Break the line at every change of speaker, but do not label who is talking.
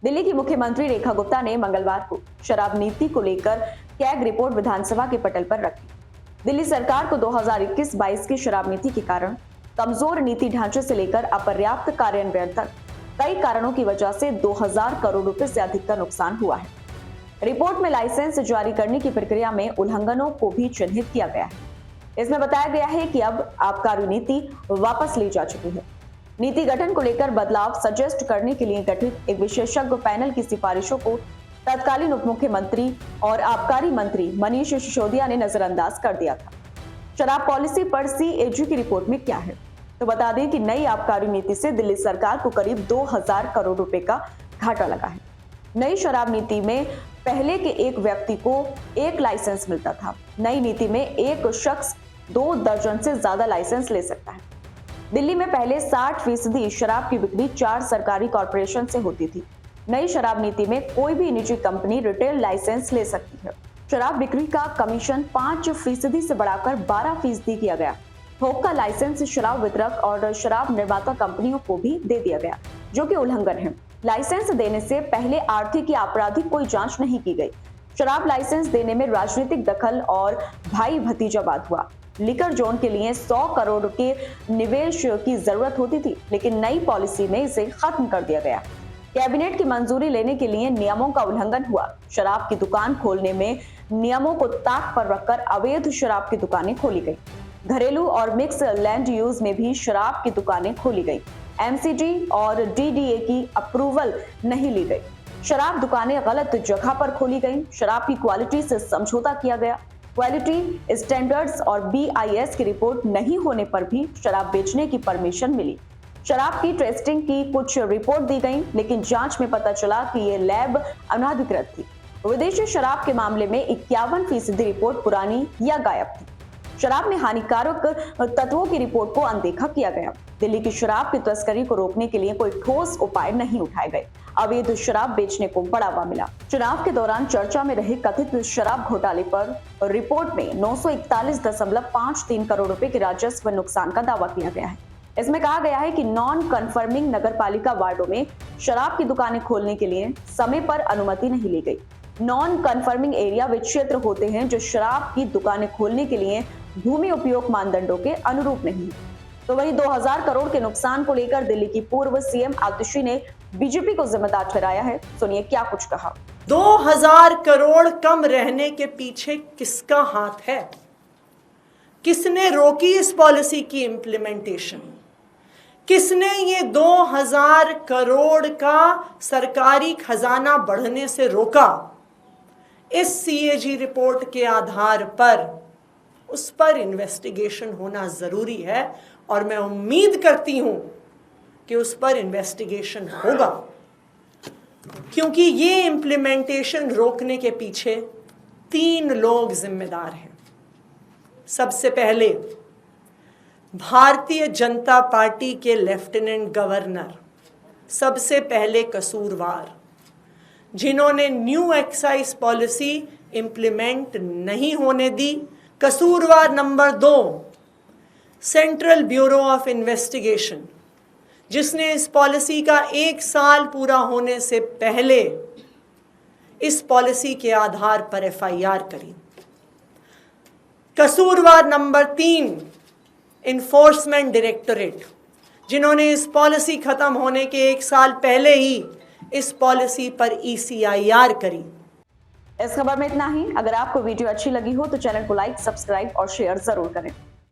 दिल्ली की मुख्यमंत्री रेखा गुप्ता ने मंगलवार को शराब नीति को लेकर कैग रिपोर्ट विधानसभा के पटल पर रखी। दिल्ली सरकार को 2021-22 की शराब नीति के कारण कमजोर नीति ढांचे से लेकर अपर्याप्त कार्यान्वयन तक कई कारणों की वजह से 2000 करोड़ रुपए से अधिक का नुकसान हुआ है। रिपोर्ट में लाइसेंस जारी करने की प्रक्रिया में उल्लंघनों को भी चिन्हित किया गया है। इसमें बताया गया है कि अब आबकारी नीति वापस ली जा चुकी है। नीति गठन को लेकर बदलाव सजेस्ट करने के लिए गठित एक विशेषज्ञ पैनल की सिफारिशों को तत्कालीन उप मुख्यमंत्री और आबकारी मंत्री मनीष सिसोदिया ने नजरअंदाज कर दिया था। शराब पॉलिसी पर सीएजी की रिपोर्ट में क्या है, तो बता दें कि नई आबकारी नीति से दिल्ली सरकार को करीब 2000 करोड़ रुपए का घाटा लगा है। नई शराब नीति में पहले के एक व्यक्ति को एक लाइसेंस मिलता था। नई नीति में एक शख्स 2 दर्जन से ज्यादा लाइसेंस ले सकता है। दिल्ली में पहले 60% शराब की बिक्री 4 सरकारी कॉरपोरेशन से होती थी। नई शराब नीति में कोई भी निजी कंपनी रिटेल लाइसेंस ले सकती है। शराब बिक्री का कमीशन 5% से बढ़ाकर 12% किया गया। थोक का लाइसेंस शराब वितरक और शराब निर्माता कंपनियों को भी दे दिया गया, जो कि उल्लंघन है। लाइसेंस देने से पहले आर्थिक या आपराधिक कोई जांच नहीं की गई। शराब लाइसेंस देने में राजनीतिक दखल और भाई भतीजावाद हुआ। लिकर जोन के लिए 100 करोड़ के निवेश की जरूरत होती थी, लेकिन नई पॉलिसी में इसे खत्म कर दिया गया। कैबिनेट की मंजूरी लेने के लिए नियमों का उल्लंघन हुआ। शराब की दुकान खोलने में नियमों को ताक पर रखकर अवैध शराब की दुकानें खोली गई। घरेलू और मिक्स लैंड यूज में भी शराब की दुकानें खोली गई। एमसीडी और डीडीए की अप्रूवल नहीं ली गई। शराब दुकानें गलत जगह पर खोली गई। शराब की क्वालिटी से समझौता किया गया। क्वालिटी स्टैंडर्ड्स और बीआईएस की रिपोर्ट नहीं होने पर भी शराब बेचने की परमिशन मिली। शराब की टेस्टिंग की कुछ रिपोर्ट दी गई, लेकिन जांच में पता चला कि ये लैब अनाधिकृत थी। विदेशी शराब के मामले में 51% रिपोर्ट पुरानी या गायब थी। शराब में हानिकारक तत्वों की रिपोर्ट को अनदेखा किया गया। दिल्ली की शराब की तस्करी को रोकने के लिए कोई ठोस उपाय नहीं उठाए गए। अवैध शराब बेचने को बढ़ावा मिला। चुनाव के दौरान चर्चा में रहे कथित शराब घोटाले पर रिपोर्ट में 941.53 करोड़ रुपए के राजस्व नुकसान का दावा किया गया है। इसमें कहा गया है कि नॉन कन्फर्मिंग नगरपालिका वार्डों में शराब की दुकानें खोलने के लिए समय पर अनुमति नहीं ली गई। नॉन कन्फर्मिंग एरिया वे क्षेत्र होते हैं जो शराब की दुकानें खोलने के लिए भूमि उपयोग मानदंडों के अनुरूप नहीं है। तो वहीं 2000 करोड़ के नुकसान को लेकर दिल्ली की पूर्व सीएम आतिशी ने बीजेपी को जिम्मेदार ठहराया है। सुनिए क्या कुछ कहा।
2000 करोड़ कम रहने के पीछे किसका हाथ है? किसने रोकी इस पॉलिसी की इंप्लीमेंटेशन? किसने ये 2000 करोड़ का सरकारी खजाना बढ़ने से रोका? इस सीएजी रिपोर्ट के आधार पर उस पर इन्वेस्टिगेशन होना जरूरी है और मैं उम्मीद करती हूं कि उस पर इन्वेस्टिगेशन होगा, क्योंकि ये इंप्लीमेंटेशन रोकने के पीछे 3 लोग जिम्मेदार हैं। सबसे पहले भारतीय जनता पार्टी के लेफ्टिनेंट गवर्नर, सबसे पहले कसूरवार, जिन्होंने न्यू एक्साइज पॉलिसी इंप्लीमेंट नहीं होने दी। कसूरवार number 2 central bureau of investigation, जिसने इस पॉलिसी का 1 साल पूरा होने से पहले इस पॉलिसी के आधार पर एफआईआर करी। कसूरवार नंबर 3 इन्फोर्समेंट डायरेक्टोरेट, जिन्होंने इस पॉलिसी खत्म होने के 1 साल पहले ही इस पॉलिसी पर ईसीआईआर करी।
इस खबर में इतना ही। अगर आपको वीडियो अच्छी लगी हो तो चैनल को लाइक, सब्सक्राइब और शेयर जरूर करें।